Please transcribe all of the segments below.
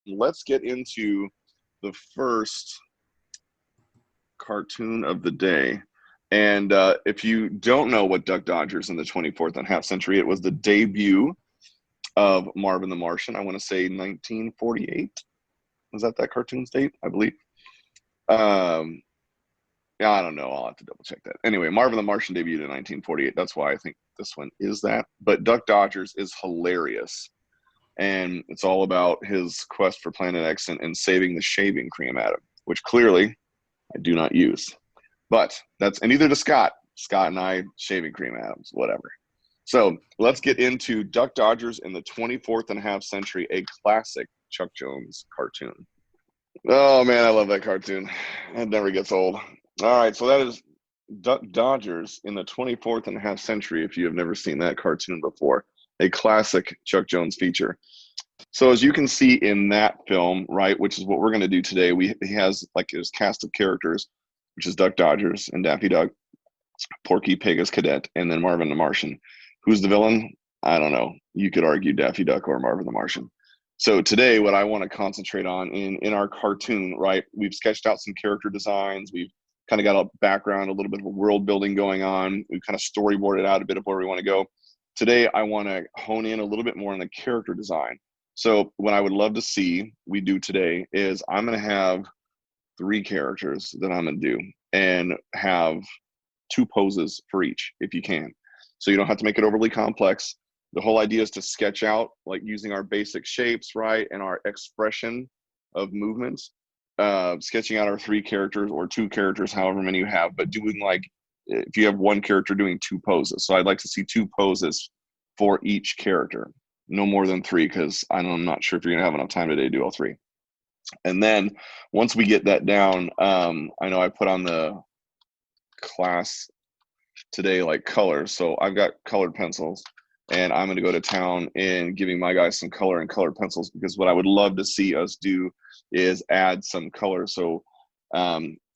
let's get into the first cartoon of the day. And if you don't know what Duck Dodgers in the 24th and half century, it was the debut of Marvin the Martian. I want to say 1948. Was that cartoon's date? I believe. Yeah, I don't know. I'll have to double check that. Anyway, Marvin the Martian debuted in 1948. That's why I think this one is that. But Duck Dodgers is hilarious. And it's all about his quest for Planet X and saving the shaving cream atom, which clearly I do not use. But that's, and neither does Scott. Scott and I, shaving cream atoms, whatever. So let's get into Duck Dodgers in the 24th and a half century, a classic Chuck Jones cartoon. Oh man, I love that cartoon. It never gets old. All right, so that is Duck Dodgers in the 24th and a half century, if you have never seen that cartoon before. A classic Chuck Jones feature. So as you can see in that film, right, which is what we're going to do today, he has like his cast of characters, which is Duck Dodgers and Daffy Duck, Porky Pig as Cadet, and then Marvin the Martian. Who's the villain? I don't know. You could argue Daffy Duck or Marvin the Martian. So today, what I want to concentrate on in our cartoon, right, we've sketched out some character designs. We've kind of got a background, a little bit of a world building going on. We've kind of storyboarded out a bit of where we want to go. Today, I want to hone in a little bit more on the character design. So what I would love to see we do today is I'm going to have 3 characters that I'm going to do and have 2 poses for each, if you can. So you don't have to make it overly complex. The whole idea is to sketch out, like using our basic shapes, right, and our expression of movements, sketching out our 3 characters or 2 characters, however many you have, but doing like, if you have 1 character doing 2 poses. So I'd like to see 2 poses for each character, no more than 3, because I'm not sure if you're gonna have enough time today to do all 3. And then once we get that down, I know I put on the class today like colors, so I've got colored pencils. And I'm going to go to town in giving my guys some color and colored pencils, because what I would love to see us do is add some color. So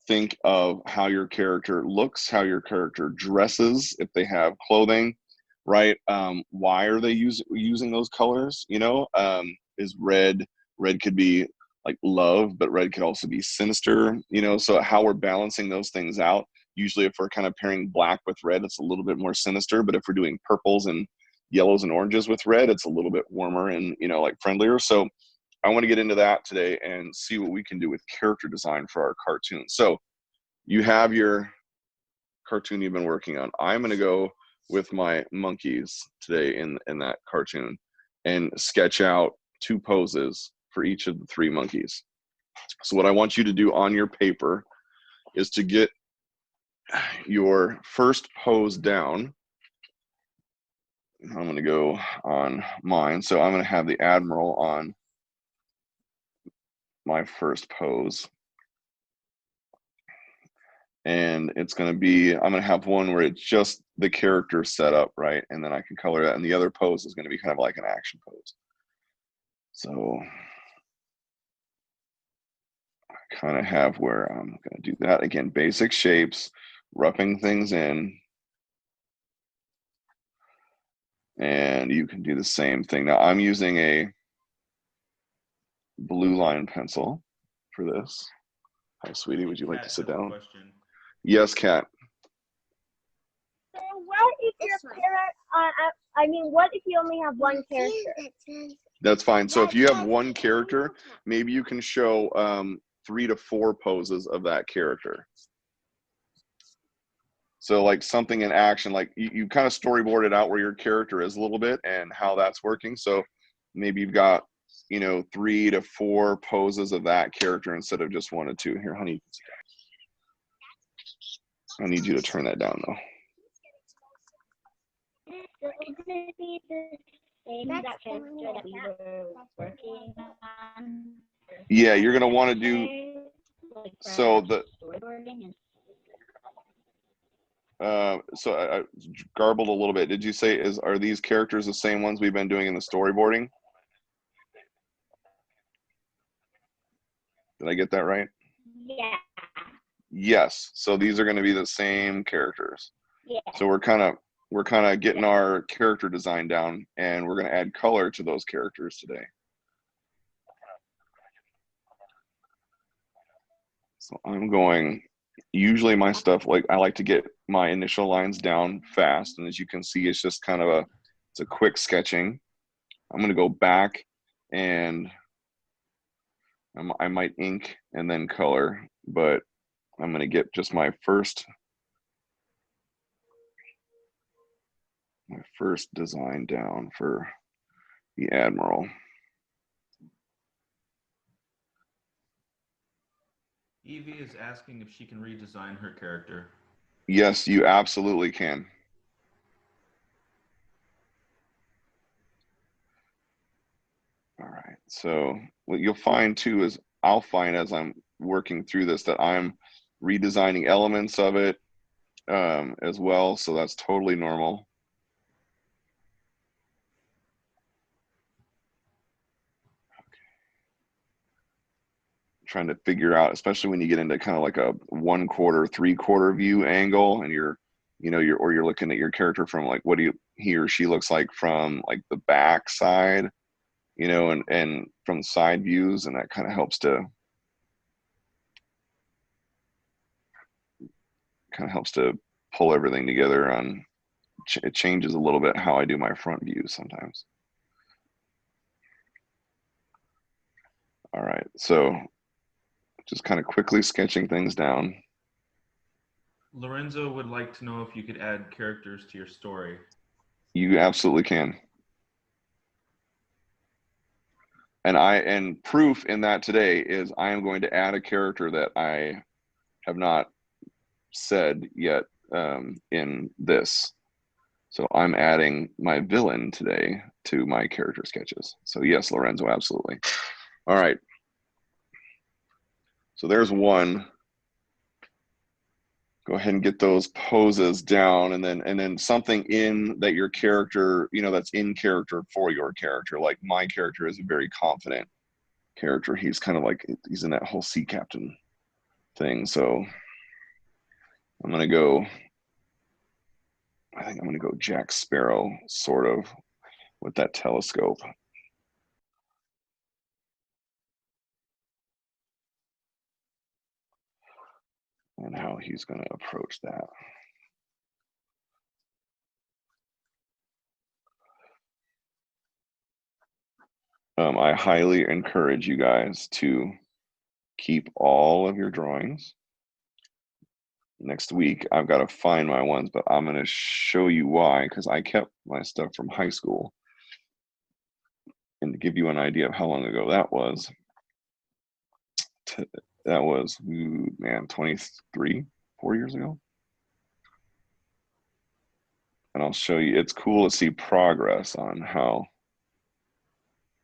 think of how your character looks, how your character dresses, if they have clothing, right? Why are they using those colors? You know, is red could be like love, but red could also be sinister, you know, so how we're balancing those things out. Usually if we're kind of pairing black with red, it's a little bit more sinister, but if we're doing purples and yellows and oranges with red, it's a little bit warmer and, you know, like friendlier. So I want to get into that today and see what we can do with character design for our cartoon. So you have your cartoon you've been working on. I'm going to go with my monkeys today in that cartoon and sketch out 2 poses for each of the 3 monkeys. So what I want you to do on your paper is to get your first pose down. I'm going to go on mine. So I'm going to have the Admiral on my first pose. And it's going to be, I'm going to have one where it's just the character set up, right? And then I can color that. And the other pose is going to be kind of like an action pose. So I kind of have where I'm going to do that. Again, basic shapes, roughing things in. And you can do the same thing. Now I'm using a blue line pencil for this. Hi, sweetie, would you like to sit down? Question. Yes, Kat. So what if your parent, what if you only have 1 character? That's fine. So if you have 1 character, maybe you can show 3 to 4 poses of that character. So like something in action, like you kind of storyboarded out where your character is a little bit and how that's working. So maybe you've got, you know, 3 to 4 poses of that character instead of just 1 or 2. Here, honey, I need you to turn that down though. Yeah, you're gonna want to do so so I garbled a little bit. Did you say are these characters the same ones we've been doing in the storyboarding? Did I get that right? Yeah. Yes. So these are going to be the same characters. Yeah. So we're kind of getting our character design down, and we're going to add color to those characters today. So I'm going, usually my stuff, like I like to get my initial lines down fast. And as you can see, it's just kind of it's a quick sketching. I'm going to go back and I might ink and then color, but I'm going to get just my first design down for the Admiral. Evie is asking if she can redesign her character. Yes, you absolutely can. All right. So what you'll find too is I'll find as I'm working through this that I'm redesigning elements of it as well. So that's totally normal. Trying to figure out, especially when you get into kind of like a 1/4, 3/4 view angle, and you're looking at your character from like what he or she looks like from like the back side, and from side views, and that kind of helps to pull everything together. It changes a little bit how I do my front views sometimes. All right, so just kind of quickly sketching things down. Lorenzo would like to know if you could add characters to your story. You absolutely can. And proof in that today is I am going to add a character that I have not said yet in this. So I'm adding my villain today to my character sketches. So yes, Lorenzo, absolutely. All right. So there's one. Go ahead and get those poses down, and then something in that your character, that's in character for your character. Like my character is a very confident character. He's kind of like, he's in that whole sea captain thing. So I'm going to go, I think I'm going to go Jack Sparrow, sort of, with that telescope. And how he's going to approach that. I highly encourage you guys to keep all of your drawings. Next week, I've got to find my ones, but I'm going to show you why, because I kept my stuff from high school. And to give you an idea of how long ago that was, 23, 4 years ago. And I'll show you, it's cool to see progress on how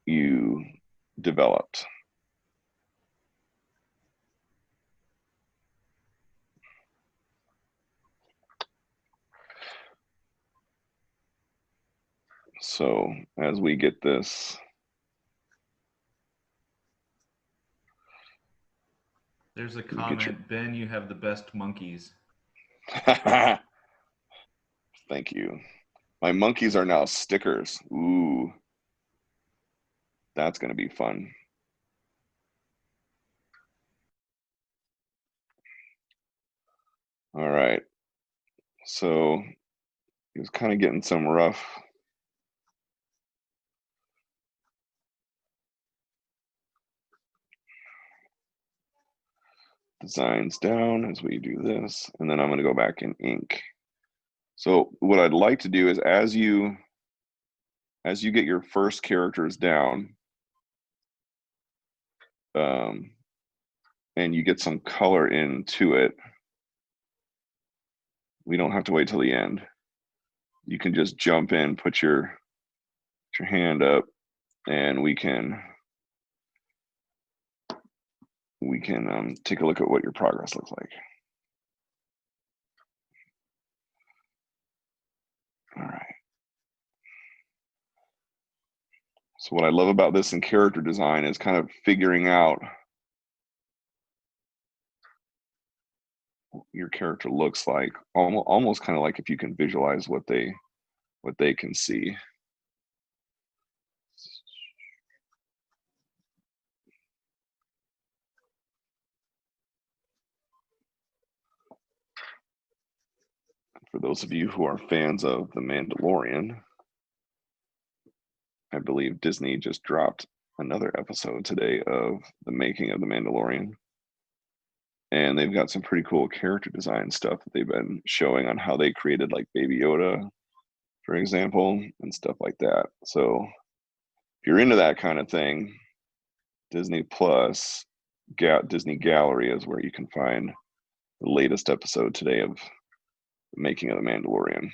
you developed. So as we get this, There's a comment, Ben, you have the best monkeys. Thank you. My monkeys are now stickers. Ooh, that's going to be fun. All right. So he was kind of getting some rough designs down as we do this, and then I'm going to go back in ink. So what I'd like to do is as you get your first characters down, and you get some color into it, we don't have to wait till the end. You can just jump in, put your hand up, and we can take a look at what your progress looks like. All right. So what I love about this in character design is kind of figuring out what your character looks like, almost kind of like if you can visualize what they can see. For those of you who are fans of The Mandalorian, I believe Disney just dropped another episode today of the making of The Mandalorian. And they've got some pretty cool character design stuff that they've been showing on how they created like Baby Yoda, for example, and stuff like that. So if you're into that kind of thing, Disney Plus, Disney Gallery is where you can find the latest episode today of the making of The Mandalorian.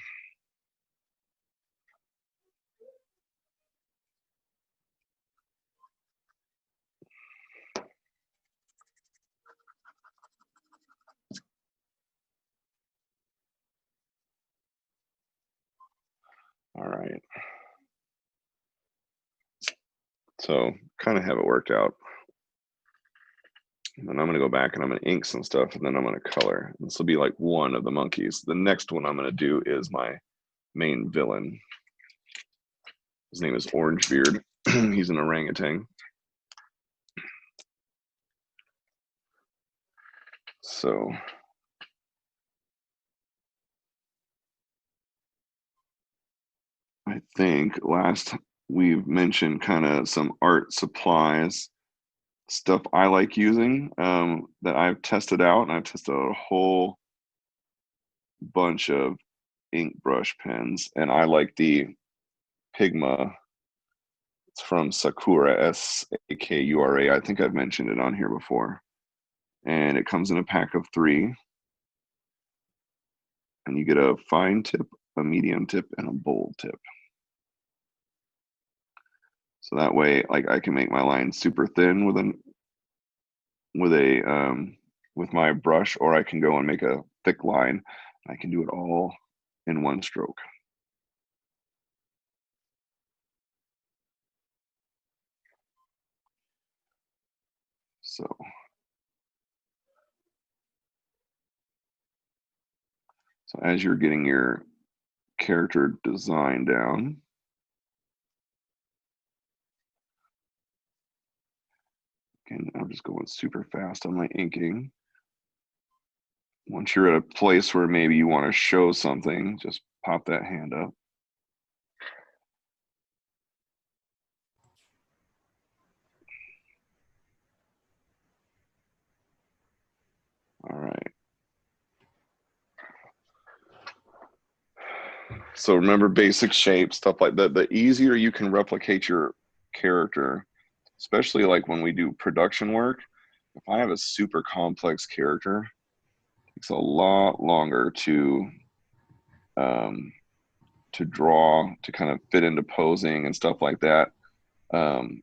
All right. So kind of have it worked out. And then I'm going to go back and I'm going to ink some stuff and then I'm going to color. This will be like one of the monkeys. The next one I'm going to do is my main villain. His name is Orangebeard. He's an orangutan. So I think last we've mentioned kind of some art supplies, stuff I like using that I've tested out, and I've tested out a whole bunch of ink brush pens, and I like the Pigma. It's from Sakura, Sakura. I think I've mentioned it on here before. And it comes in a pack of 3. And you get a fine tip, a medium tip, and a bold tip. So that way, like I can make my line super thin with my brush, or I can go and make a thick line. I can do it all in one stroke. So as you're getting your character design down, and I'm just going super fast on my inking. Once you're at a place where maybe you want to show something, just pop that hand up. All right. So remember basic shapes, stuff like that. The easier you can replicate your character, especially like when we do production work, if I have a super complex character, it takes a lot longer to draw, to kind of fit into posing and stuff like that. And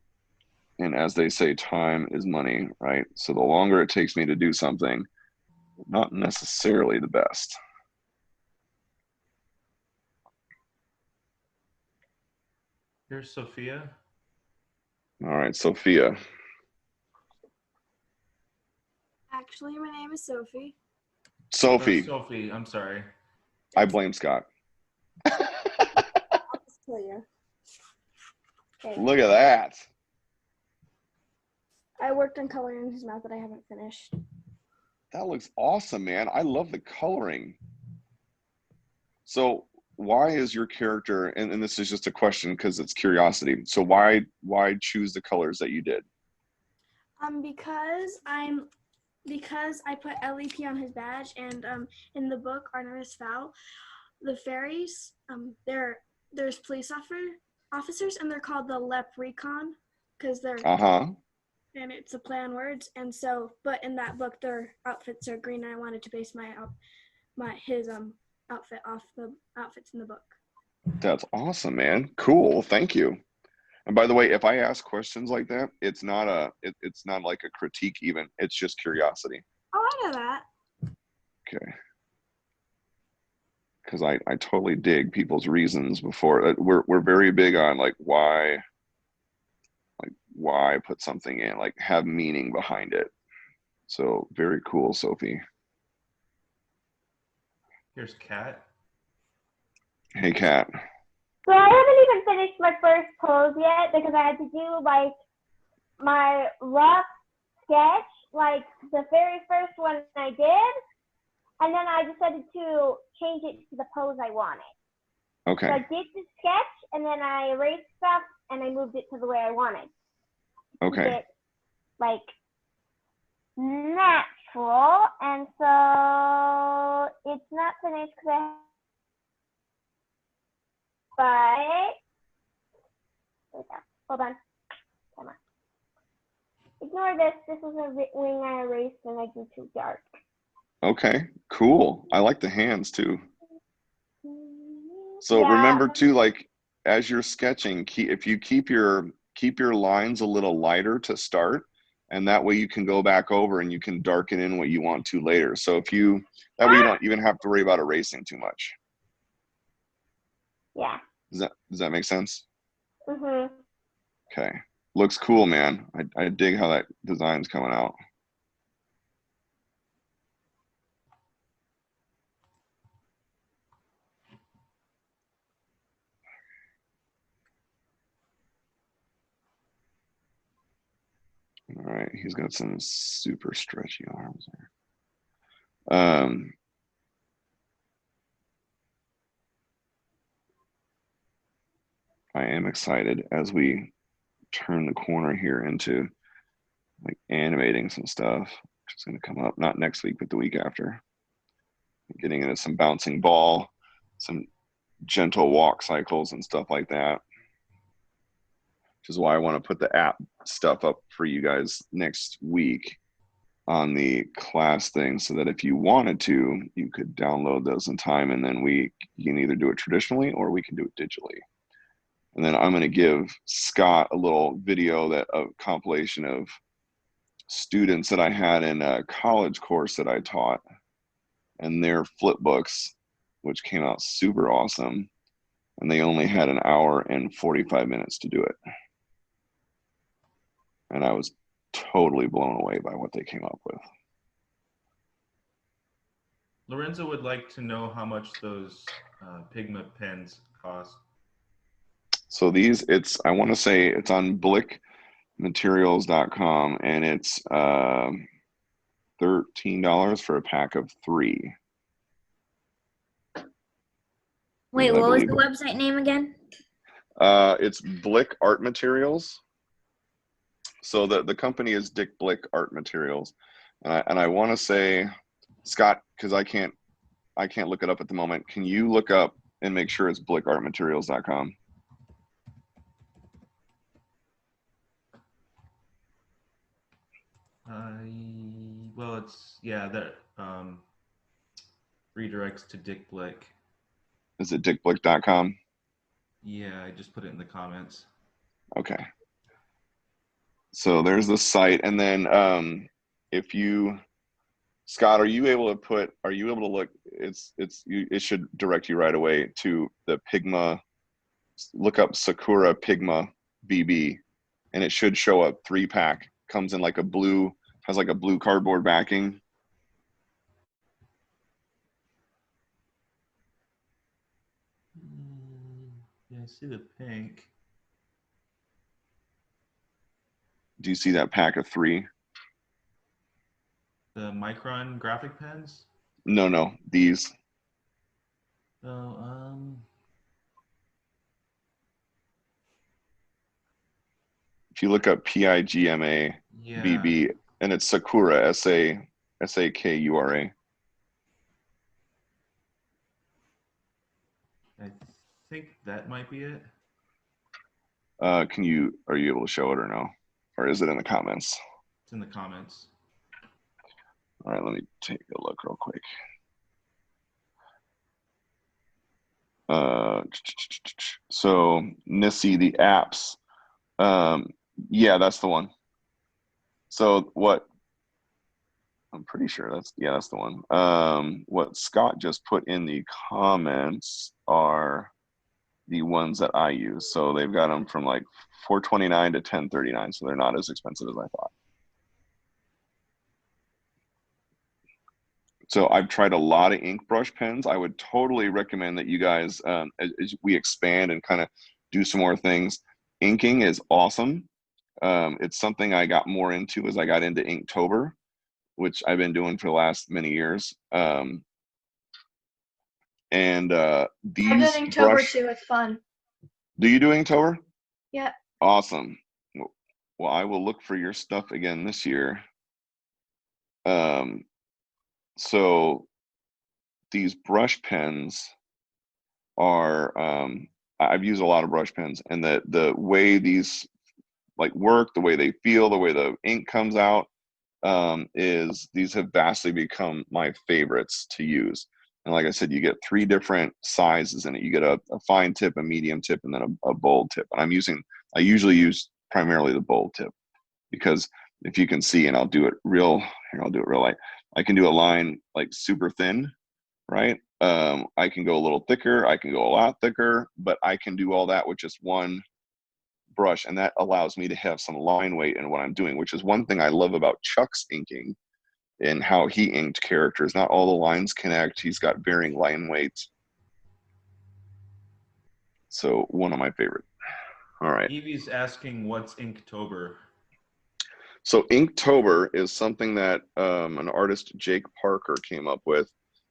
as they say, time is money, right? So the longer it takes me to do something, not necessarily the best. Here's Sophia. All right, Sophia. Actually, my name is Sophie. Sophie. Sophie, I'm sorry. I blame Scott. I'll just tell you. Okay. Look at that. I worked on coloring his mouth, but I haven't finished. That looks awesome, man. I love the coloring. So why is your character, and this is just a question because it's curiosity, so why choose the colors that you did? Because I put LEP on his badge, and in the book Artemis Fowl, the fairies, there's police officers, and they're called the Leprechaun because they're and it's a play on words. And so, but in that book, their outfits are green, and I wanted to base his outfit off the outfits in the book. That's awesome, man. Cool. Thank you. And by the way, if I ask questions like that, it's not it's not like a critique even. It's just curiosity. Oh, I know that. Okay. Because I totally dig people's reasons before. We're very big on like why put something in, like have meaning behind it. So very cool, Sophie. Here's Kat. Hey, Kat. So I haven't even finished my first pose yet because I had to do like my rough sketch, like the very first one I did, and then I decided to change it to the pose I wanted. Okay. So I did the sketch, and then I erased stuff, and I moved it to the way I wanted. Okay. Keep it, like, natural, and so it's not finished because but hold on. Come on. Ignore this. This is a wing I erased and I do too dark. Okay. Cool. I like the hands too. So Yeah. remember too, like as you're sketching, if you keep your lines a little lighter to start, and that way you can go back over and you can darken in what you want to later. So that way you don't even have to worry about erasing too much. Yeah. Does that make sense? Mhm. Okay. Looks cool, man. I dig how that design's coming out. All right, he's got some super stretchy arms there. I am excited as we turn the corner here into like animating some stuff, which is going to come up not next week, but the week after. Getting into some bouncing ball, some gentle walk cycles and stuff like that. Which is why I want to put the app stuff up for you guys next week on the class thing, so that if you wanted to, you could download those in time, and then you can either do it traditionally or we can do it digitally. And then I'm going to give Scott a little video a compilation of students that I had in a college course that I taught, and their flip books, which came out super awesome. And they only had an hour and 45 minutes to do it. And I was totally blown away by what they came up with. Lorenzo would like to know how much those Pigma pens cost. So I want to say it's on blickmaterials.com, and it's $13 for a pack of 3. Wait, what was the website name again? It's Blick Art Materials. So the company is Dick Blick Art Materials, and I want to say, Scott, because I can't look it up at the moment. Can you look up and make sure it's blickartmaterials.com? Well, it's that redirects to Dick Blick. Is it dickblick.com? Yeah, I just put it in the comments. Okay. So there's the site, and then if you, Scott, are you able to look? It should direct you right away to the Pigma. Look up Sakura Pigma BB, and it should show up 3-pack. Comes in like a blue, has like a blue cardboard backing. Yeah, I see the pink. Do you see that pack of 3? The Micron graphic pens? No, these. Oh, If you look up PIGMA BB, and it's Sakura, SAKURA. I think that might be it. Are you able to show it or no? Or is it in the comments? It's in the comments. All right, let me take a look real quick. So Nissy, the apps. Yeah, that's the one. So I'm pretty sure that's the one. What Scott just put in the comments are the ones that I use. So they've got them from like $429 to $1039. So they're not as expensive as I thought. So I've tried a lot of ink brush pens. I would totally recommend that you guys, as we expand and kind of do some more things, inking is awesome. It's something I got more into as I got into Inktober. which I've been doing for the last many years. And I'm these doing Inktober too. It's fun. Do you do Inktober? Yeah. Awesome. Well, I will look for your stuff again this year. So these brush pens are, I've used a lot of brush pens, and the way these like work, the way they feel, the way the ink comes out, is these have vastly become my favorites to use. And like I said, you get 3 different sizes in it. You get a fine tip, a medium tip, and then a bold tip. And I usually use primarily the bold tip, because if you can see, and I'll do it real light. I can do a line like super thin, right? I can go a little thicker, I can go a lot thicker, but I can do all that with just one brush, and that allows me to have some line weight in what I'm doing, which is one thing I love about Chuck's inking and how he inked characters. Not all the lines connect. He's got varying line weights. So one of my favorite. All right. Evie's asking what's Inktober. So Inktober is something that an artist, Jake Parker, came up with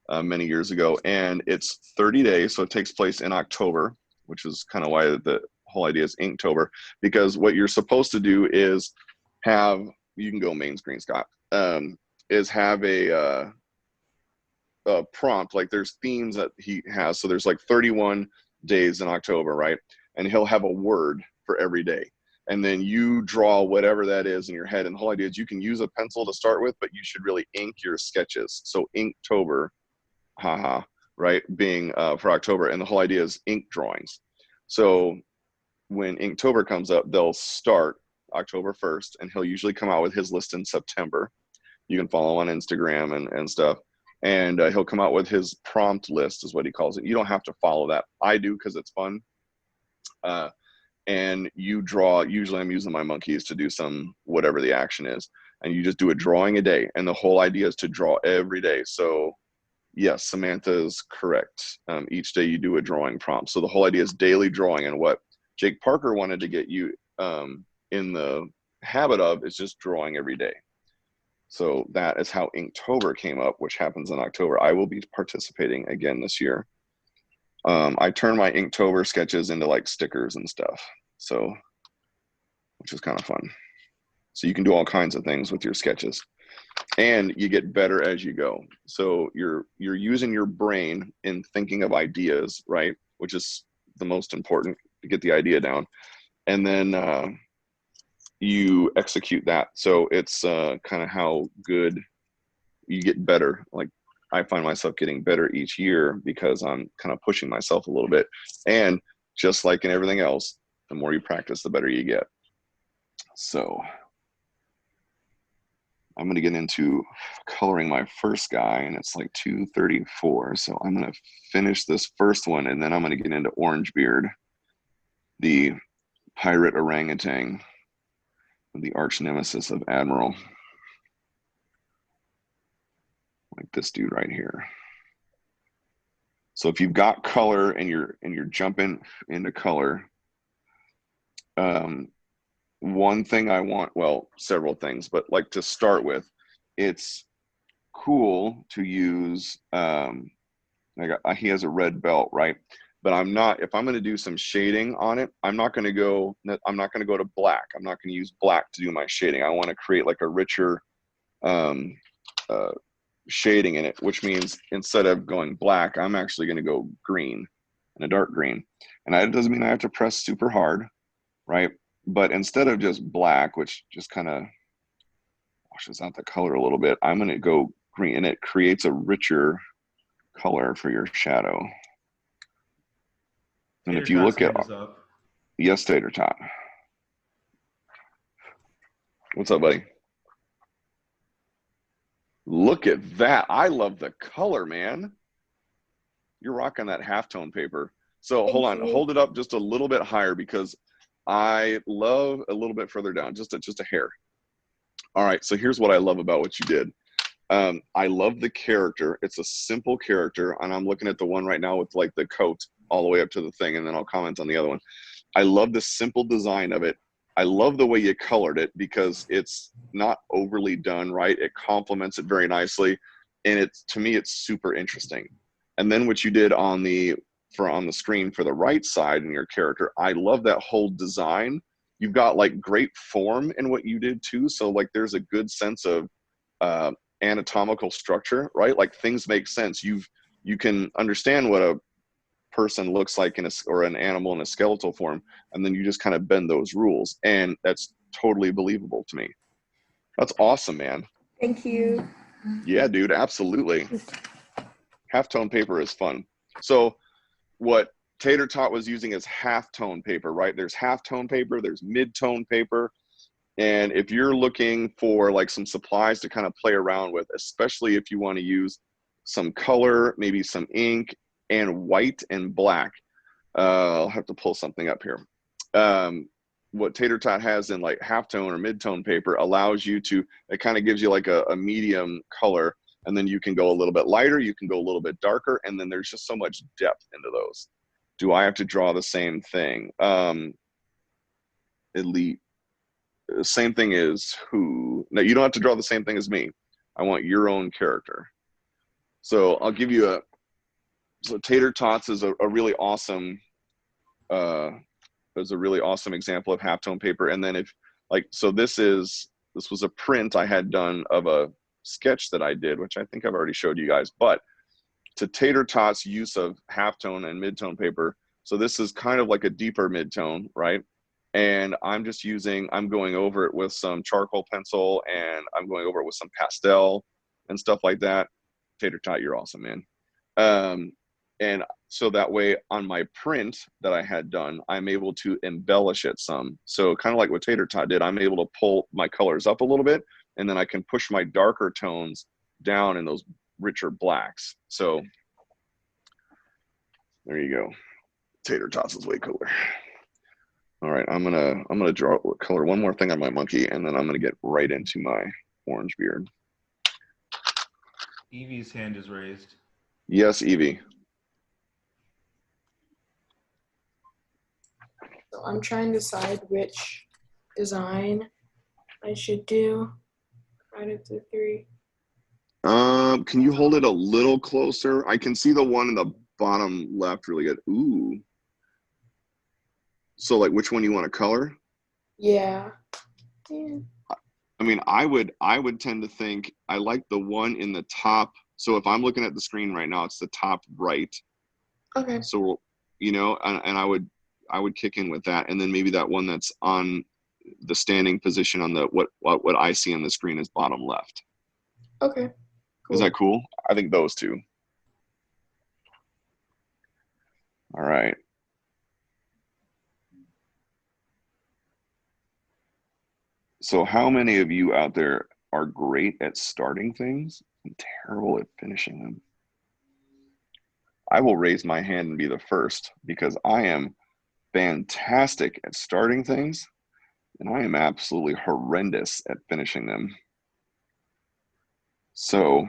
many years ago, and it's 30 days. So it takes place in October, which is kind of why the whole idea is Inktober, because what you're supposed to do is have, you can go main screen, Scott, is have a prompt. Like there's themes that he has. So there's like 31 days in October, right? And he'll have a word for every day. And then you draw whatever that is in your head. And the whole idea is you can use a pencil to start with, but you should really ink your sketches. So Inktober, haha, right, being for October. And the whole idea is ink drawings. So when Inktober comes up, they'll start October 1st, and he'll usually come out with his list in September. You can follow on Instagram and stuff. And he'll come out with his prompt list, is what he calls it. You don't have to follow that. I do because it's fun. And you draw, usually I'm using my monkeys to do some, whatever the action is. And you just do a drawing a day. And the whole idea is to draw every day. So yes, Samantha is correct. Each day you do a drawing prompt. So the whole idea is daily drawing. And what Jake Parker wanted to get you in the habit of is just drawing every day. So that is how Inktober came up, which happens in October. I will be participating again this year. I turn my Inktober sketches into like stickers and stuff, so, which is kind of fun. So you can do all kinds of things with your sketches, and you get better as you go. So you're using your brain in thinking of ideas, right? Which is the most important, to get the idea down, and then you execute that. So it's kind of how good you get better. Like I find myself getting better each year because I'm kind of pushing myself a little bit. And just like in everything else, the more you practice, the better you get. So I'm going to get into coloring my first guy, and it's like 2:34. So I'm going to finish this first one, and then I'm going to get into Orangebeard, the pirate orangutan, the arch nemesis of Admiral. Like this dude right here. So if you've got color and you're jumping into color, one thing I want, well, several things, but like to start with, it's cool to use, he has a red belt, right? But I'm not, if I'm going to do some shading on it, I'm not going to go to black. I'm not going to use black to do my shading. I want to create like a richer shading in it, which means instead of going black, I'm actually going to go green, and a dark green. And that doesn't mean I have to press super hard, right? But instead of just black, which just kind of washes out the color a little bit, I'm going to go green, and it creates a richer color for your shadow. And if you look at, yes, Tater Tot. What's up, buddy? Look at that. I love the color, man. You're rocking that halftone paper. So hold on, hold it up just a little bit higher, because I love a little bit further down, just a hair. All right, so here's what I love about what you did. I love the character. It's a simple character, and I'm looking at the one right now with like the coat all the way up to the thing, and then I'll comment on the other one. I love the simple design of it. I love the way you colored it because it's not overly done right. It complements it very nicely, and it's, to me, it's super interesting. And then what you did on the screen for the right side in your character, I love that whole design. You've got like great form in what you did too. So like there's a good sense of anatomical structure, right? Like things make sense. You can understand what a person looks like or an animal in a skeletal form, and then you just kind of bend those rules, and that's totally believable to me. That's awesome, man. Thank you. Yeah, dude, absolutely. Halftone paper is fun. So what Tater Tot was using is halftone paper, right? There's halftone paper, there's mid-tone paper. And if you're looking for like some supplies to kind of play around with, especially if you want to use some color, maybe some ink, and white and black, I'll have to pull something up here. What Tater Tot has in like halftone or mid-tone paper allows you to, it kind of gives you like a medium color, and then you can go a little bit lighter, you can go a little bit darker, and then there's just so much depth into those. Do I have to draw the same thing? Elite. Same thing as who? No, you don't have to draw the same thing as me. I want your own character. So I'll give you so Tater Tots is a really awesome example of halftone paper. And then if like, so this was a print I had done of a sketch that I did, which I think I've already showed you guys, but to Tater Tots use of halftone and midtone paper. So this is kind of like a deeper midtone, right? And I'm going over it with some charcoal pencil, and I'm going over it with some pastel and stuff like that. Tater Tot, you're awesome, man. And so that way on my print that I had done, I'm able to embellish it some. So kind of like what Tater Tot did, I'm able to pull my colors up a little bit, and then I can push my darker tones down in those richer blacks. So there you go. Tater Tots is way cooler. All right, I'm gonna draw color one more thing on my monkey, and then I'm gonna get right into my orange beard. Evie's hand is raised. Yes, Evie. So I'm trying to decide which design I should do out of the three. Can you hold it a little closer? I can see the one in the bottom left really good. Ooh. So like which one you want to color? Yeah. I mean, I would tend to think I like the one in the top. So if I'm looking at the screen right now, it's the top right. Okay. So, you know, and I would kick in with that, and then maybe that one that's on the standing position on the what I see on the screen is bottom left. Okay. Cool. Is that cool? I think those two. All right. So how many of you out there are great at starting things and terrible at finishing them? I will raise my hand and be the first, because I am fantastic at starting things and I am absolutely horrendous at finishing them. So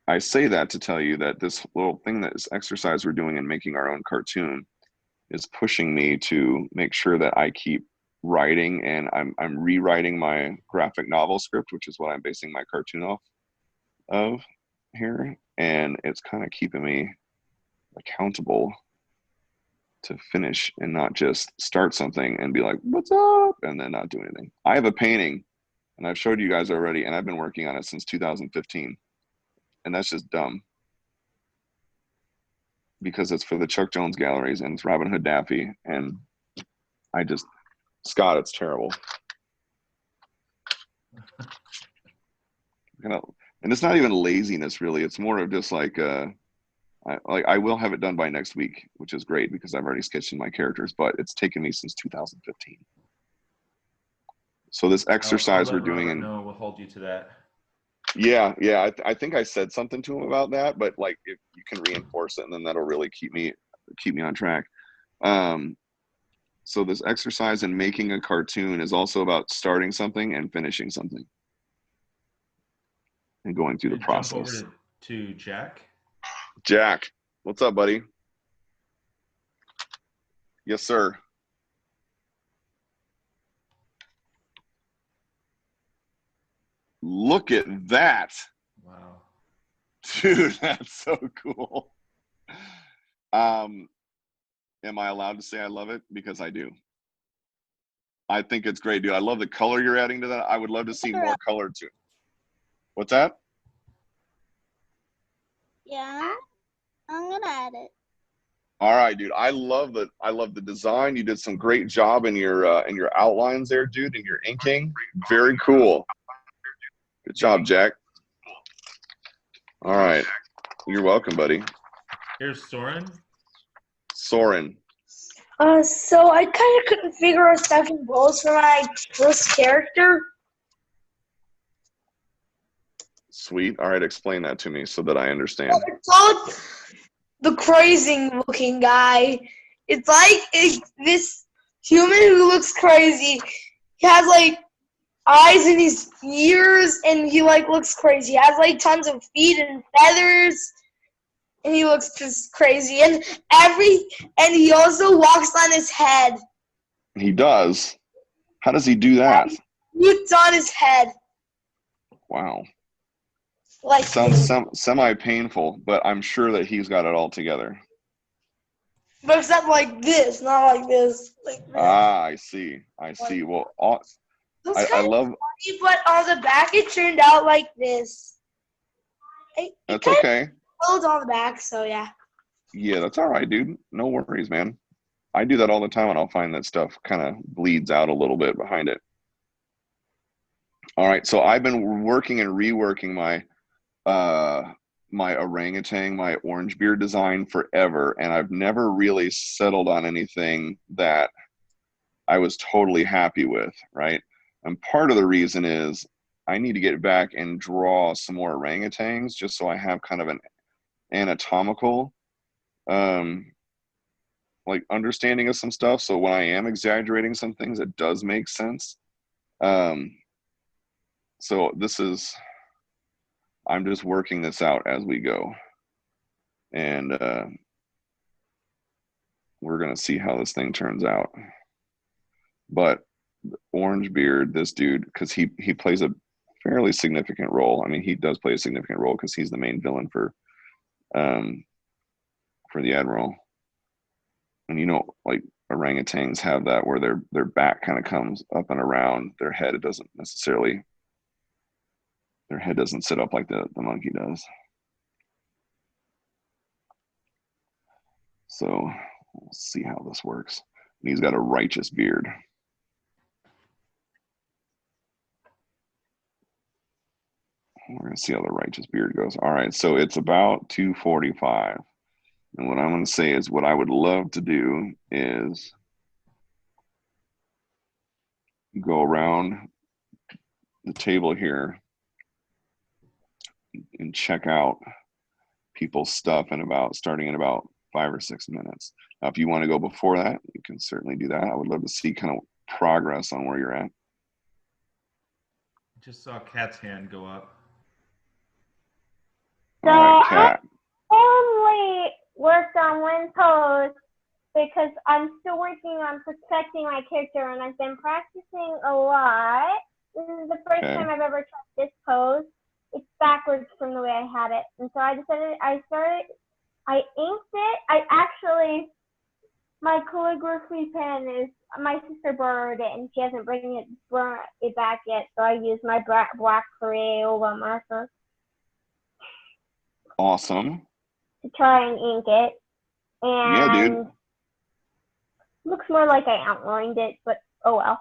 I say that to tell you that this little thing, that this exercise we're doing in making our own cartoon, is pushing me to make sure that I keep writing, and I'm rewriting my graphic novel script, which is what I'm basing my cartoon off of here, and it's kind of keeping me accountable to finish and not just start something and be like, what's up, and then not do anything. I have a painting, and I've showed you guys already, and I've been working on it since 2015, and that's just dumb because it's for the Chuck Jones galleries and it's Robin Hood Daffy, and Scott, it's terrible. And it's not even laziness, really. It's more of just like, I will have it done by next week, which is great because I've already sketched in my characters, but it's taken me since 2015. So this exercise we're doing, and no, we'll hold you to that. Yeah, I think I said something to him about that, but like if you can reinforce it, and then that'll really keep me on track. So this exercise in making a cartoon is also about starting something and finishing something and going through the process. Jump over to Jack. Jack, what's up, buddy? Yes, sir. look at that. Wow. Dude, that's so cool. Am I allowed to say I love it? Because I do. I think it's great, dude. I love the color you're adding to that. I would love to see more color too. What's that? Yeah, I'm gonna add it. All right, dude. I love the design. You did some great job in your outlines there, dude, and your inking. Very cool. Good job, Jack. All right. You're welcome, buddy. Here's Soren. Soren. So I kind of couldn't figure out 7 roles for my first character. Sweet. All right, explain that to me so that I understand. It's called the crazy looking guy. It's like this human who looks crazy. He has like eyes in his ears and he like looks crazy. He has like tons of feet and feathers and he looks just crazy. And he also walks on his head. He does. How does he do that? It's on his head. Wow. Like Sounds semi-painful, but I'm sure that he's got it all together. But except like this, not like this. Like this. Ah, I see. I see. Well, I love. Funny, but on the back it turned out like this. That's okay. Clothes on the back, so yeah. Yeah, that's all right, dude. No worries, man. I do that all the time, and I'll find that stuff kind of bleeds out a little bit behind it. All right, so I've been working and reworking my my orangutan, my orange beard design forever, and I've never really settled on anything that I was totally happy with, right? And part of the reason is I need to get back and draw some more orangutans just so I have kind of an anatomical like understanding of some stuff, so when I am exaggerating some things it does make sense. So I'm just working this out as we go, and we're gonna see how this thing turns out. But orange beard, this dude, because he plays a fairly significant role. I mean, he does play a significant role because he's the main villain for the Admiral. And you know, like orangutans have that where their back kind of comes up and around their head. It doesn't necessarily, their head doesn't sit up like the monkey does. So we'll see how this works. And he's got a righteous beard. We're gonna see how the righteous beard goes. All right, so it's about 2:45. And what I'm gonna say is what I would love to do is go around the table here and check out people's stuff starting in about 5 or 6 minutes. Now, if you want to go before that, you can certainly do that. I would love to see kind of progress on where you're at. Just saw Kat's hand go up. So All right, Kat. I only worked on one pose because I'm still working on perfecting my character, and I've been practicing a lot. This is the first time I've ever tried this pose. It's backwards from the way I had it, and so I decided I inked it. My calligraphy pen is, my sister borrowed it, and she hasn't brought it back yet, so I used my black Crayola marker. Awesome. To try and ink it. And yeah, dude. Looks more like I outlined it, but oh well.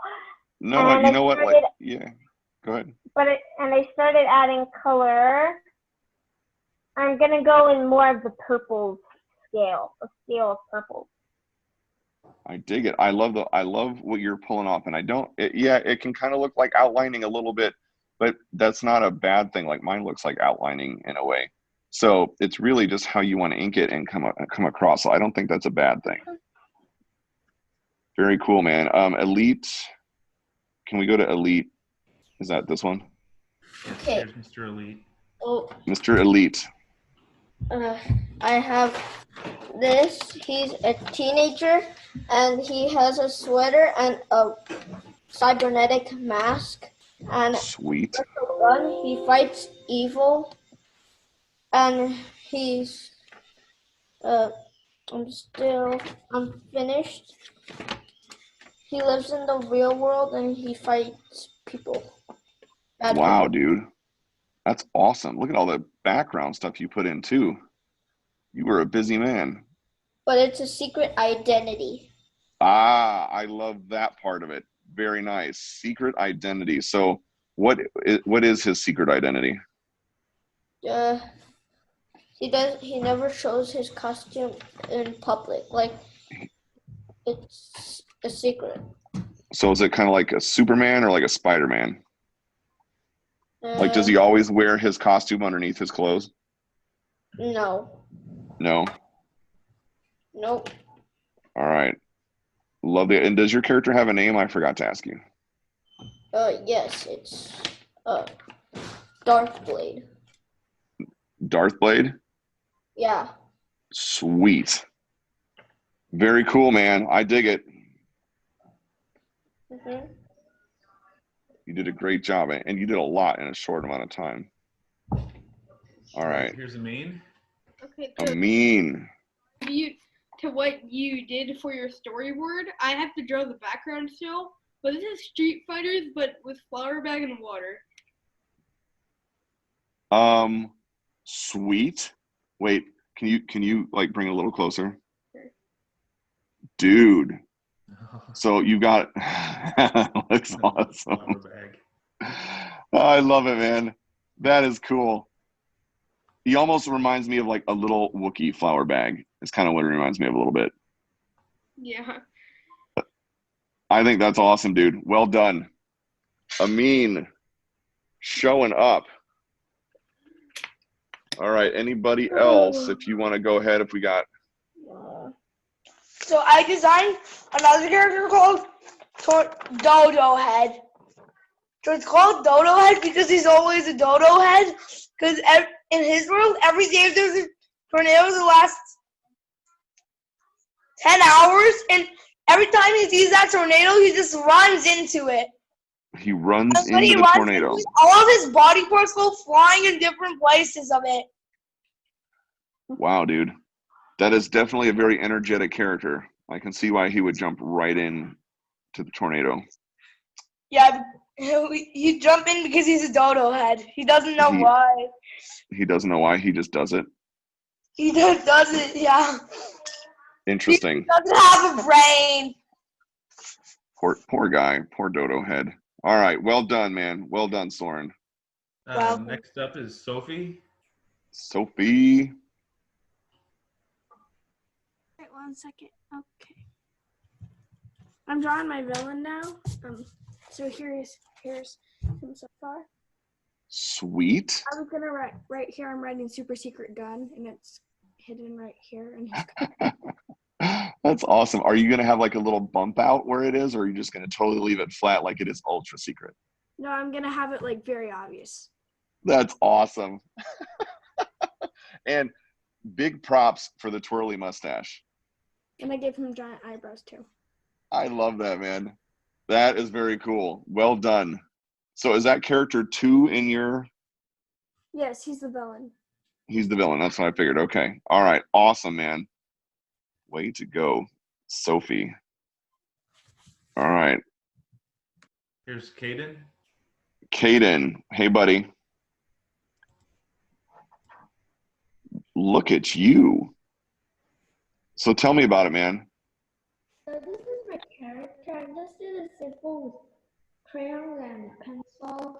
No, and you know what? Like, yeah. Go ahead. And I started adding color. I'm gonna go in more of the purple scale, a scale of purple. I dig it. I love what you're pulling off, and it can kind of look like outlining a little bit, but that's not a bad thing. Like mine looks like outlining in a way. So it's really just how you want to ink it and come across. So I don't think that's a bad thing. Very cool, man. Elite. Can we go to Elite? Is that this one? Okay. There's Mr. Elite. Oh, Mr. Elite. I have this. He's a teenager, and he has a sweater and a cybernetic mask, And Sweet. with the gun, he fights evil. And he's I'm finished. He lives in the real world and he fights people. Bad Wow, people. dude. That's awesome. Look at all the background stuff you put in too. You were a busy man. But it's a secret identity. Ah, I love that part of it. Very nice. Secret identity. So what is his secret identity? He never shows his costume in public. Like, it's a secret. So is it kind of like a Superman or like a Spider-Man? Like, does Uh, he always wear his costume underneath his clothes? no. No. Nope. All right. Love it. And does your character have a name? I forgot to ask you. Yes, it's Darth Blade. Darth Blade? Yeah. Sweet. Very cool, man. I dig it. Mhm. You did a great job, and you did a lot in a short amount of time. All right. Here's a main. Okay, Amin. to what you did for your storyboard, I have to draw the background still. But this is Street Fighters, but with flour bag and water. Sweet. Wait, can you like bring it a little closer? Sure. Dude. So you got looks awesome. Flour bag. Oh, I love it, man. That is cool. He almost reminds me of like a little Wookiee flour bag. It's kind of what it reminds me of a little bit. Yeah. I think that's awesome, dude. Well done. Amin, showing up. All right. Anybody else? If you want to go ahead, if we got. So I designed another character called Dodo Head. So it's called Dodo Head because he's always a dodo head. Because in his world, every day there's a tornado that lasts 10 hours. And every time he sees that tornado, he just runs into it. He runs And when into he the runs tornado. into it, all of his body parts go flying in different places of it. Wow, dude. That is definitely a very energetic character. I can see why he would jump right in to the tornado. Yeah, he jump in because he's a dodo head. He doesn't know why. He doesn't know why. He just does it. He just does it, yeah. Interesting. He doesn't have a brain. Poor guy. Poor dodo head. All right. Well done, man. Well done, Soren. Welcome. Next up is Sophie. Sophie. Wait 1 second. Okay. I'm drawing my villain now. So here's him so far. Sweet. I was gonna write right here. I'm writing super secret gun, and it's hidden right here. And That's awesome. Are you going to have like a little bump out where it is, or are you just going to totally leave it flat like it is ultra secret? no, I'm gonna have it like very obvious. That's awesome. And big props for the twirly mustache. And I gave him giant eyebrows too. I love that, man. That is very cool. Well done. So is that character 2 in your? Yes, he's the villain. He's the villain. That's what I figured. Okay. All right. Awesome, man. Way to go, Sophie. All right. Here's Caden. Caden. Hey, buddy. Look at you. So tell me about it, man. So this is my character. I just did a simple crayon and pencil.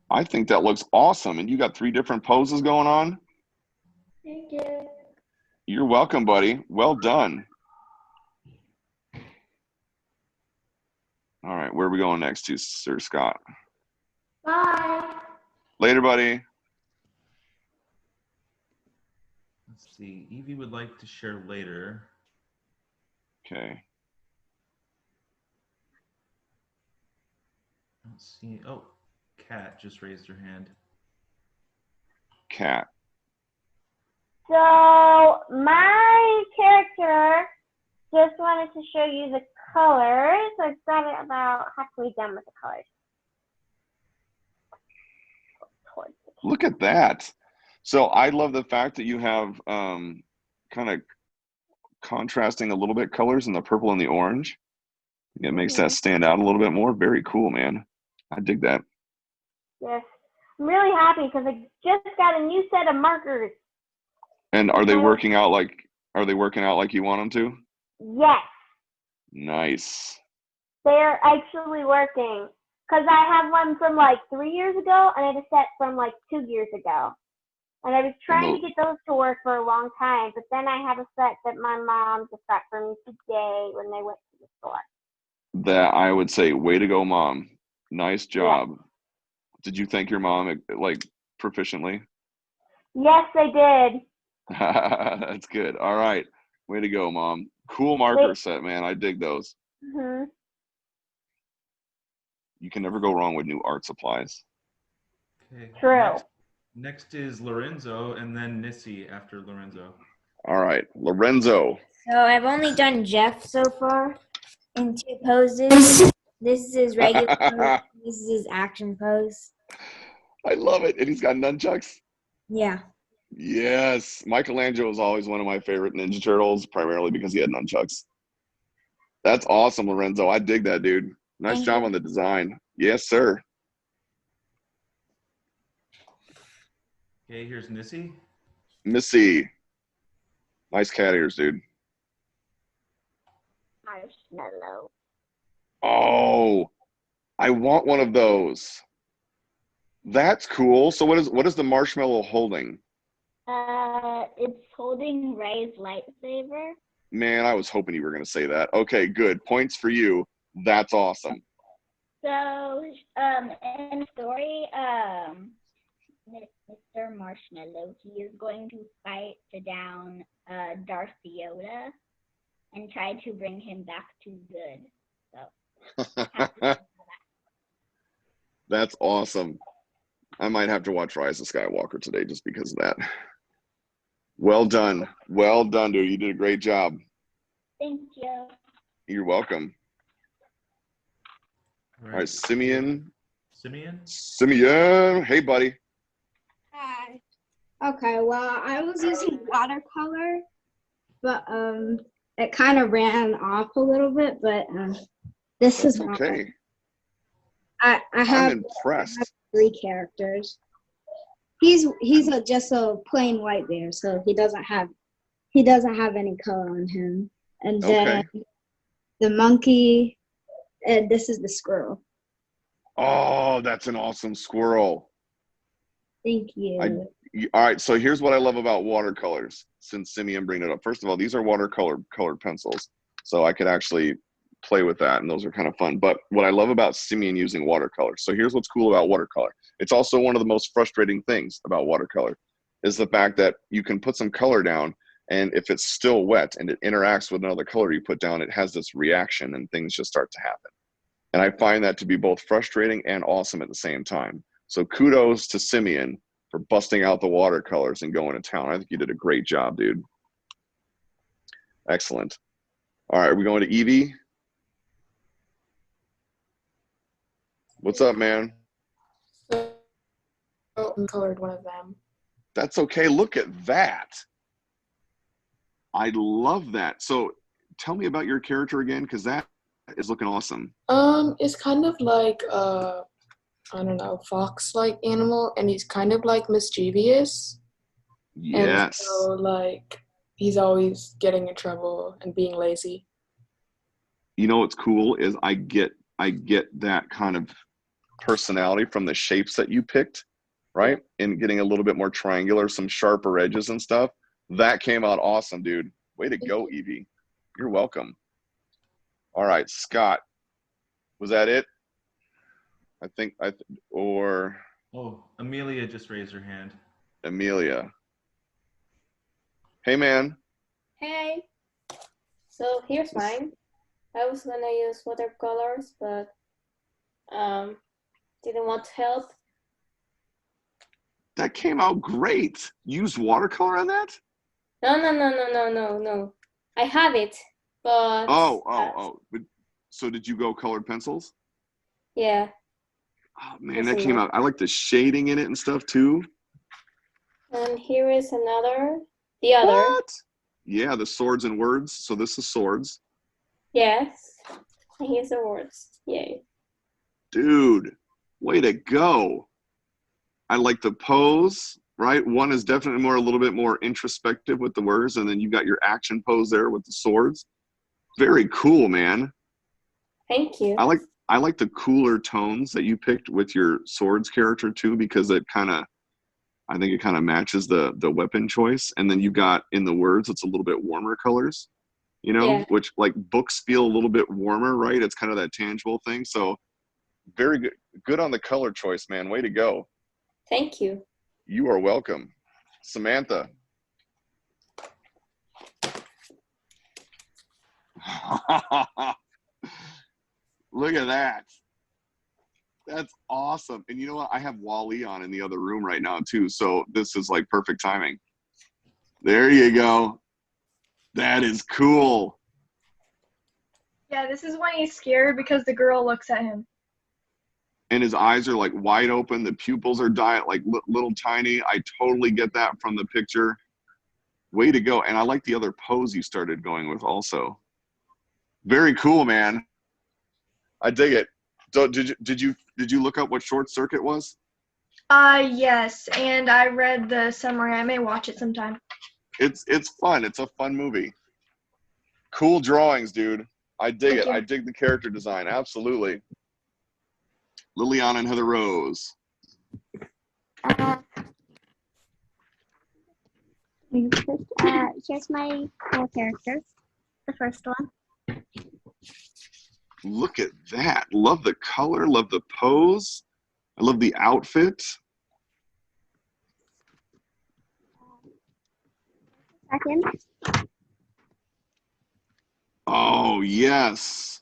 I think that looks awesome. And you got 3 different poses going on? Thank you. You're welcome, buddy. Well done. All right. Where are we going next to, Sir Scott? Bye. Later, buddy. Let's see. Evie would like to share later. Okay. Let's see. Oh, Kat just raised her hand. Cat. So my character just wanted to show you the colors. I've got it about halfway done with the colors. Look at that. So I love the fact that you have kind of contrasting a little bit colors in the purple and the orange. It makes that stand out a little bit more. Very cool, man. I dig that. Yes. I'm really happy because I just got a new set of markers. And are they working out like you want them to? Yes. Nice. They're actually working. Because I have one from like 3 years ago and I have a set from like 2 years ago. And I was trying to get those to work for a long time, but then I have a set that my mom just got for me today when they went to the store. That I would say, way to go, Mom. Nice job. Yeah. Did you thank your mom like proficiently? Yes, I did. That's good. All right. Way to go, Mom. Cool marker set, man. I dig those. Mm-hmm. You can never go wrong with new art supplies. Okay. True. Next is Lorenzo, and then Nissy after Lorenzo. All right, Lorenzo. So I've only done Jeff so far in 2 poses. This is his regular pose. This is his action pose. I love it. And he's got nunchucks? Yeah. Yes. Michelangelo was always one of my favorite Ninja Turtles, primarily because he had nunchucks. That's awesome, Lorenzo. I dig that, dude. Nice job on the design. Yes, sir. Okay, here's Nissy. Missy. Nice cat ears, dude. Marshmallow. Oh, I want one of those. That's cool. So what is the marshmallow holding? It's holding Ray's lightsaber. Man, I was hoping you were going to say that. Okay, good. Points for you. That's awesome. So, in the story, Mr. Marshmallow, he is going to fight down Darth Yoda and try to bring him back to good. So, That's awesome. I might have to watch Rise of Skywalker today just because of that. Well done. Well done, dude. You did a great job. thank you. You're welcome. All right, Simeon. Simeon. Hey, buddy. Hi. Okay, well, I was using watercolor, but it kind of ran off a little bit, but this That's is okay. I have, I'm impressed. I have 3 characters. He's just a plain white bear, so he doesn't have any color on him. And then the monkey, and this is the squirrel. Oh, that's an awesome squirrel. Thank you. All right, so here's what I love about watercolors, since Simeon bring it up. First of all, these are colored pencils, so I could actually play with that, and those are kind of fun. But what I love about Simeon using watercolor, so here's what's cool about watercolor. It's also one of the most frustrating things about watercolor is the fact that you can put some color down, and if it's still wet and it interacts with another color you put down, it has this reaction and things just start to happen. And I find that to be both frustrating and awesome at the same time. So kudos to Simeon for busting out the watercolors and going to town. I think you did a great job, dude. Excellent. All right, are we going to Evie? What's up, man? I colored one of them. That's okay. Look at that. I love that. So tell me about your character again, because that is looking awesome. It's kind of like I don't know, fox-like animal, and he's kind of like mischievous. Yes. And so like he's always getting in trouble and being lazy. You know what's cool is I get that kind of personality from the shapes that you picked, right? And getting a little bit more triangular, some sharper edges and stuff. That came out awesome, dude. Way to go, Evie. You're welcome. All right, Scott. Was that it? Or Oh, Amelia just raised her hand. Amelia. Hey, man. Hey. So here's mine. I was gonna use watercolors, but didn't want help. That came out great. Use watercolor on that? No. I have it, but Oh. So did you go colored pencils? Yeah. Oh man, that came out. I like the shading in it and stuff too. And here is another. The other. What? Yeah, the swords and words. So this is swords. Yes. And here's the words. Yay. Dude, way to go. I like the pose, right? One is definitely a little bit more introspective with the words, and then you got your action pose there with the swords. Very cool, man. Thank you. I like the cooler tones that you picked with your swords character too, because I think it kind of matches the weapon choice. And then you got in the words, it's a little bit warmer colors, which like books feel a little bit warmer, right? It's kind of that tangible thing. So very good. Good on the color choice, man. Way to go. Thank you. You are welcome. Samantha. Look at that. That's awesome. And you know what? I have Wally on in the other room right now too. So this is like perfect timing. There you go. That is cool. Yeah, this is when he's scared because the girl looks at him. And his eyes are like wide open. The pupils are like little tiny. I totally get that from the picture. Way to go. And I like the other pose you started going with also. Very cool, man. I dig it. So did you look up what Short Circuit was? Yes, and I read the summary. I may watch it sometime. It's fun. It's a fun movie. Cool drawings, dude. I dig it. I dig the character design. Absolutely. Liliana and Heather Rose. Here's my cool character, the first one. Look at that. Love the color. Love the pose. I love the outfit. Second. Oh, yes.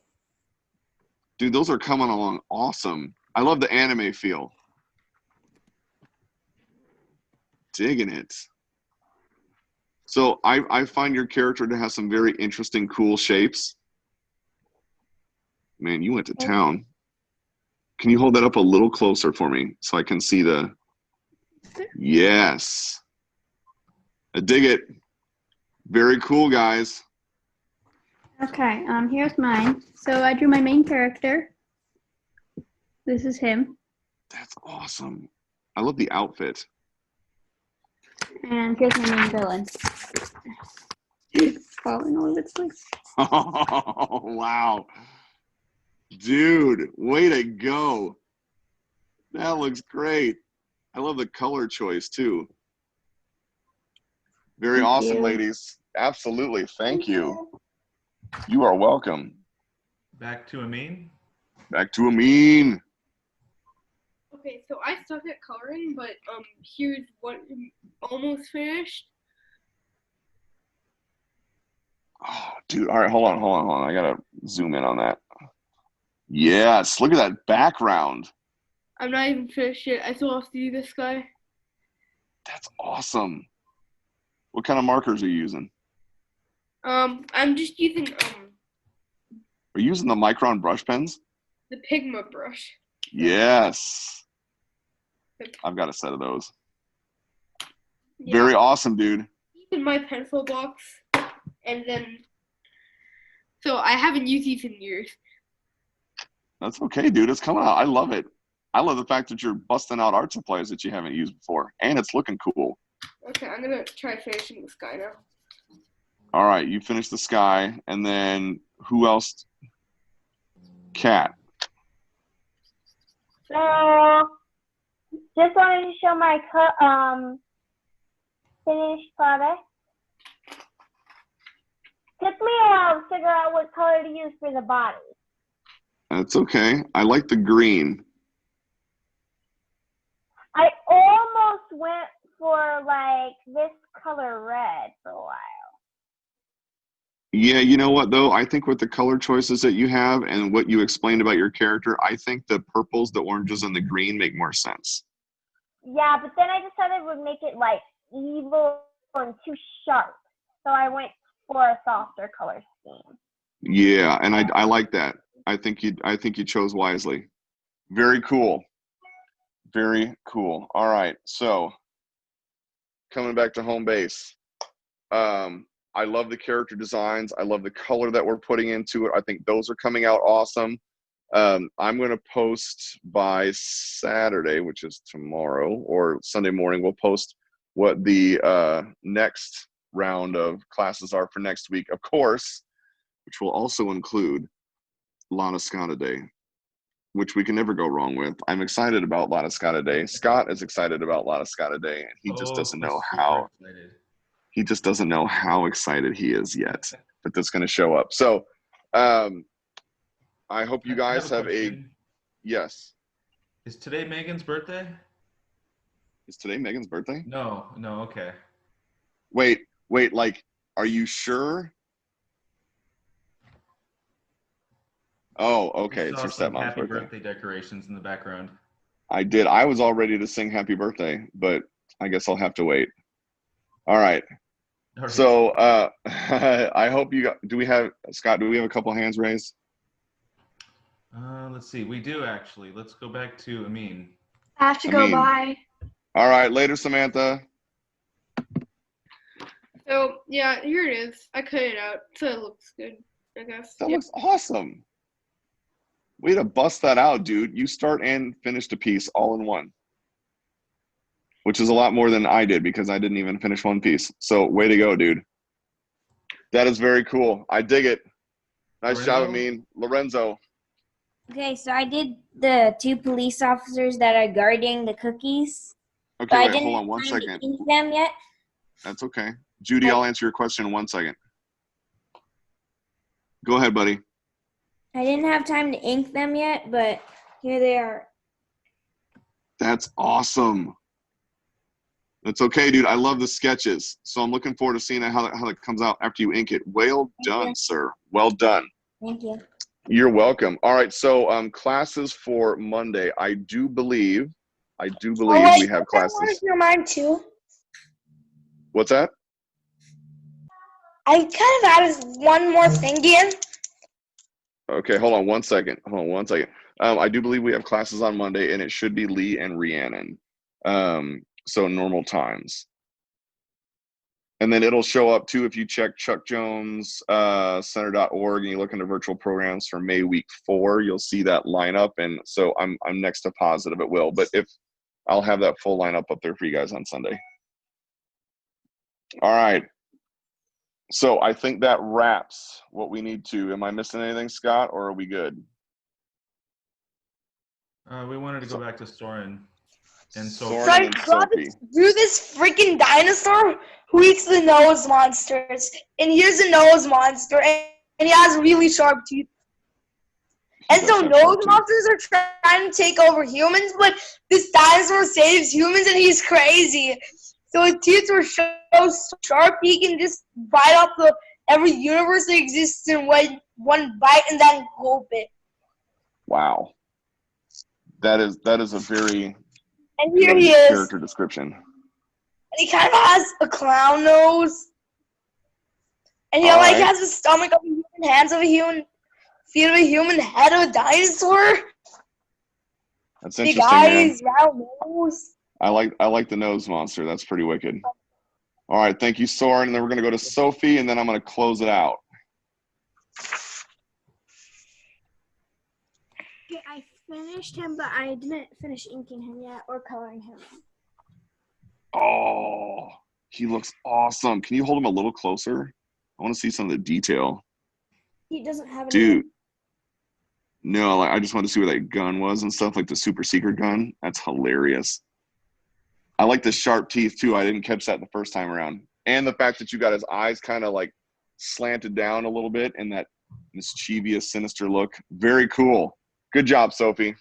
Dude, those are coming along awesome. I love the anime feel. Digging it. So I find your character to have some very interesting, cool shapes. Man, you went to town. Can you hold that up a little closer for me so I can see the... Yes. I dig it. Very cool, guys. Okay, here's mine. So I drew my main character. This is him. That's awesome. I love the outfit. And here's my main villain. Falling all over its place. Oh, wow. Dude, way to go. That looks great. I love the color choice, too. Very awesome, ladies. Absolutely. Thank you. You are welcome. Back to Amin. Back to Amin. Okay, so I suck at coloring, but here's what almost finished. Oh, dude. All right, hold on. I gotta zoom in on that. Yes, look at that background. I'm not even finished yet. I still have to do this guy. That's awesome. What kind of markers are you using? I'm just using Are you using the Micron brush pens? the Pigma brush. Yes. I've got a set of those. Yeah. Very awesome, dude. In my pencil box, and then so I haven't used these in years. That's okay, dude. It's coming out. I love it. I love the fact that you're busting out art supplies that you haven't used before, and it's looking cool. Okay, I'm gonna try finishing this guy now. All right, you finished the sky, and then who else? Cat. So, just wanted to show my finished product. Took me a while to figure out what color to use for the body. That's okay. I like the green. I almost went for like this color red for a while. Yeah, you know what though? I think with the color choices that you have and what you explained about your character, I think the purples, the oranges, and the green make more sense. Yeah, but then I decided it would make it like evil and too sharp. So I went for a softer color scheme. Yeah, and I like that. I think you chose wisely. Very cool. Very cool. All right. So coming back to home base. I love the character designs. I love the color that we're putting into it. I think those are coming out awesome. I'm going to post by Saturday, which is tomorrow, or Sunday morning. We'll post what the next round of classes are for next week, of course, which will also include Lana Scott Day, which we can never go wrong with. I'm excited about Lana Scott Day. Scott is excited about Lana Scott Day, and he just doesn't know how. Excited. He just doesn't know how excited he is yet that that's going to show up. So I hope you guys have a yes. Is today Megan's birthday? Is today Megan's birthday? No, okay. Wait, like, are you sure? Oh, okay. It's your stepmom's birthday. Happy birthday decorations in the background. I did. I was all ready to sing happy birthday, but I guess I'll have to wait. All right. So I hope you got, Scott, do we have a couple hands raised? Let's see. We do actually. Let's go back to Amin. I have to go by. All right. Later, Samantha. So, yeah, here it is. I cut it out, so it looks good, I guess. That looks awesome. Way to bust that out, dude. You start and finish a piece all in one. Which is a lot more than I did because I didn't even finish one piece. So way to go, dude. That is very cool. I dig it. Nice job, Amin. Lorenzo. Okay, so I did the 2 police officers that are guarding the cookies. Okay, wait, hold on 1 second. Ink them yet? That's okay. Judy, I'll answer your question in 1 second. Go ahead, buddy. I didn't have time to ink them yet, but here they are. That's awesome. That's okay, dude. I love the sketches. So I'm looking forward to seeing how it comes out after you ink it. Well done, sir. Well done. Thank you. You're welcome. All right, so classes for Monday. I do believe we have classes. I want to hear mine too. What's that? I kind of added one more thing in. Okay, hold on 1 second. I do believe we have classes on Monday, and it should be Lee and Rhiannon. So normal times. And then it'll show up too if you check Chuck Jones Center.org and you look into virtual programs for May week 4, you'll see that lineup. And so I'm next to positive it will, but if I'll have that full lineup up there for you guys on Sunday. All right. So I think that wraps what we need to. Am I missing anything, Scott, or are we good? We wanted to go back to Soren. And Soren and Sophie. Do this freaking dinosaur who eats the nose monsters. And here's a nose monster, and he has really sharp teeth. And so nose monsters are trying to take over humans, but this dinosaur saves humans, and he's crazy. So his teeth are so sharp, he can just bite off every universe that exists in one bite and then gulp it. Wow. That is a very and here he is. Character description. And he kind of has a clown nose. And he has the stomach of a human, hands of a human, feet of a human, head of a dinosaur. That's interesting, big eyes, round nose. I like the nose monster. That's pretty wicked. All right, thank you, Soren. And then we're going to go to Sophie, and then I'm going to close it out. Okay, I finished him, but I didn't finish inking him yet or coloring him. Oh, he looks awesome. Can you hold him a little closer? I want to see some of the detail. He doesn't have any. Dude. No, I just wanted to see where that gun was and stuff, like the super secret gun. That's hilarious. I like the sharp teeth, too. I didn't catch that the first time around. And the fact that you got his eyes kind of, like, slanted down a little bit and that mischievous, sinister look. Very cool. Good job, Sophie.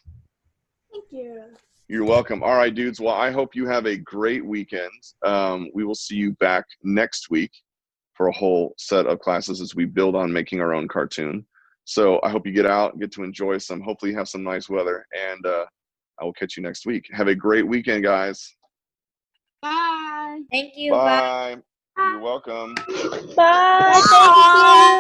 Thank you. You're welcome. All right, dudes. Well, I hope you have a great weekend. We will see you back next week for a whole set of classes as we build on making our own cartoon. So I hope you get out, get to enjoy some, hopefully have some nice weather, and I will catch you next week. Have a great weekend, guys. Bye. Thank you. Bye. You're welcome. Bye. Thank you.